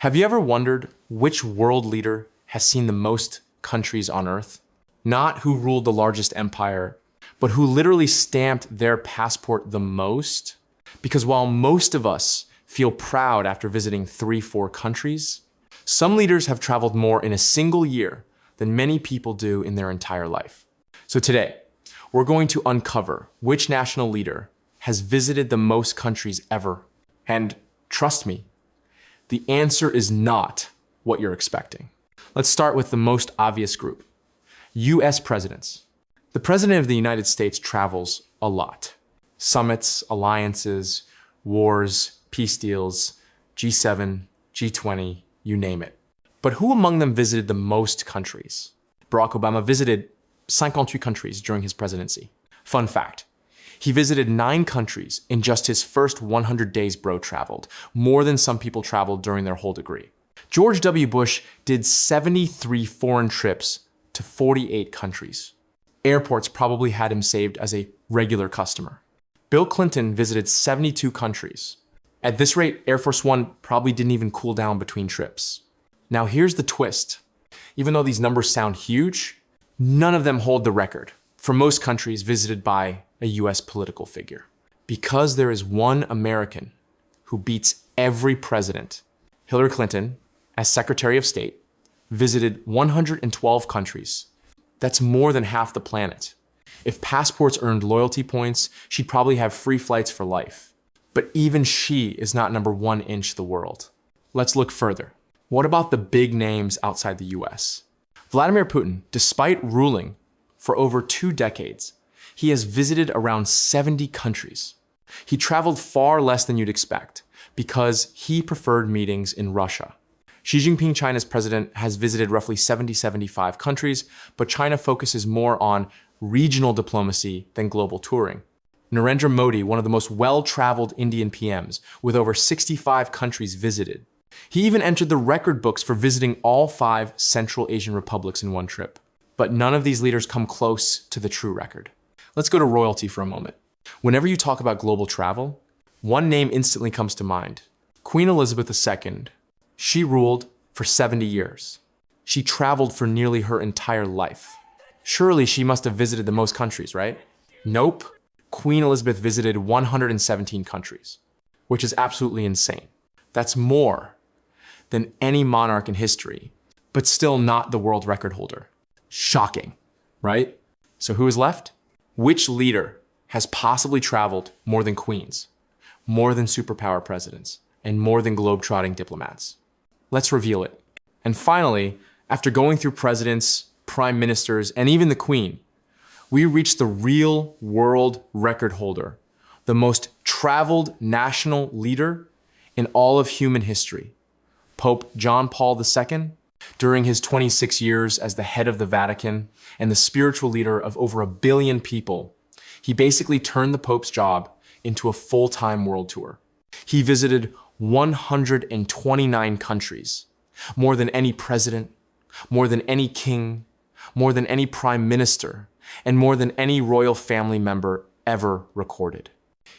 Have you ever wondered which world leader has seen the most countries on Earth? Not who ruled the largest empire, but who literally stamped their passport the most? Because while most of us feel proud after visiting 3-4 countries, some leaders have traveled more in a single year than many people do in their entire life. So today, we're going to uncover which national leader has visited the most countries ever. And trust me, the answer is not what you're expecting. Let's start with the most obvious group, US presidents. The President of the United States travels a lot. Summits, alliances, wars, peace deals, G7, G20, you name it. But who among them visited the most countries? Barack Obama visited 58 countries during his presidency. Fun fact, he visited 9 countries in just his first 100 days bro traveled, more than some people traveled during their whole degree. George W. Bush did 73 foreign trips to 48 countries. Airports probably had him saved as a regular customer. Bill Clinton visited 72 countries. At this rate, Air Force One probably didn't even cool down between trips. Now here's the twist. Even though these numbers sound huge, none of them hold the record for most countries visited by a US political figure. Because there is one American who beats every president. Hillary Clinton, as Secretary of State, visited 112 countries. That's more than half the planet. If passports earned loyalty points, she'd probably have free flights for life. But even she is not number 1 inch the world. Let's look further. What about the big names outside the US? Vladimir Putin, despite ruling for over 2 decades, he has visited around 70 countries. He traveled far less than you'd expect because he preferred meetings in Russia. Xi Jinping, China's president, has visited roughly 75 countries, but China focuses more on regional diplomacy than global touring. Narendra Modi, one of the most well-traveled Indian PMs, with over 65 countries visited. He even entered the record books for visiting all 5 Central Asian republics in one trip. But none of these leaders come close to the true record. Let's go to royalty for a moment. Whenever you talk about global travel, one name instantly comes to mind. Queen Elizabeth II. She ruled for 70 years. She traveled for nearly her entire life. Surely she must have visited the most countries, right? Nope. Queen Elizabeth visited 117 countries, which is absolutely insane. That's more than any monarch in history, but still not the world record holder. Shocking, right? So who is left? Which leader has possibly traveled more than queens, more than superpower presidents, and more than globe-trotting diplomats? Let's reveal it. And finally, after going through presidents, prime ministers, and even the queen, we reach the real world record holder, the most traveled national leader in all of human history, Pope John Paul II. During his 26 years as the head of the Vatican and the spiritual leader of over 1 billion people, he basically turned the Pope's job into a full-time world tour. He visited 129 countries, more than any president, more than any king, more than any prime minister, and more than any royal family member ever recorded.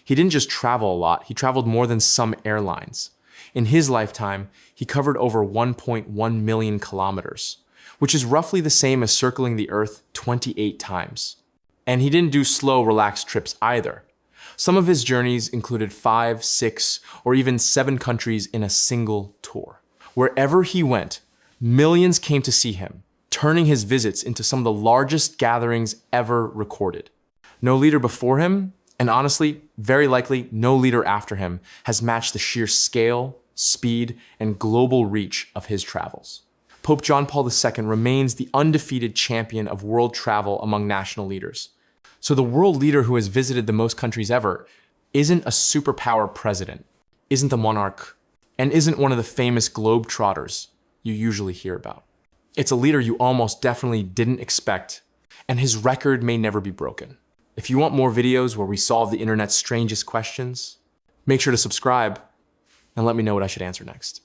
He didn't just travel a lot, he traveled more than some airlines. In his lifetime, he covered over 1.1 million kilometers, which is roughly the same as circling the Earth 28 times. And he didn't do slow, relaxed trips either. Some of his journeys included 5, 6, or even 7 countries in a single tour. Wherever he went, millions came to see him, turning his visits into some of the largest gatherings ever recorded. No leader before him, and honestly, very likely no leader after him, has matched the sheer scale, speed, and global reach of his travels. Pope John Paul II remains the undefeated champion of world travel among national leaders. So the world leader who has visited the most countries ever isn't a superpower president, isn't a monarch, and isn't one of the famous globe-trotters you usually hear about. It's a leader you almost definitely didn't expect, and his record may never be broken. If you want more videos where we solve the internet's strangest questions, make sure to subscribe and let me know what I should answer next.